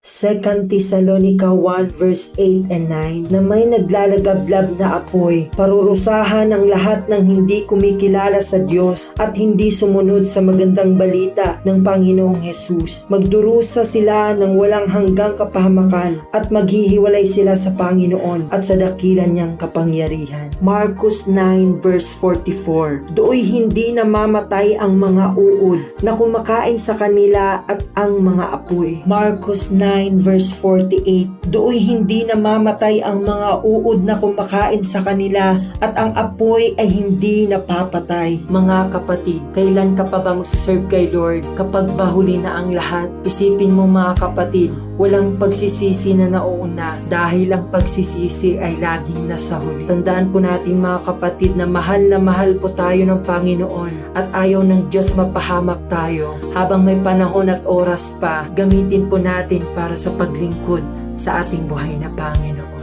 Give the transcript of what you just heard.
2 Thessalonica 1 verse 8 and 9 na may naglalagablab na apoy, parurusahan ang lahat ng hindi kumikilala sa Diyos at hindi sumunod sa magandang balita ng Panginoong Hesus. Magdurusa sila ng walang hanggang kapahamakan at maghihiwalay sila sa Panginoon at sa dakilan niyang kapangyarihan. Marcos 9 verse 44. Dooy hindi namamatay ang mga uod na kumakain sa kanila at ang mga apoy. Marcos 9 verse 48. Dooy hindi namamatay ang mga uod na kumakain sa kanila at ang apoy ay hindi napapatay. Mga kapatid, kailan ka pa ba magsaserve kay Lord? Kapag bahuli na ang lahat, isipin mo mga kapatid, walang pagsisisi na nauna dahil ang pagsisisi ay laging nasa huli. Tandaan po natin mga kapatid na mahal po tayo ng Panginoon at ayaw ng Diyos mapahamak tayo. Habang may panahon at oras pa, gamitin po natin para sa paglingkod sa ating buhay na Panginoon.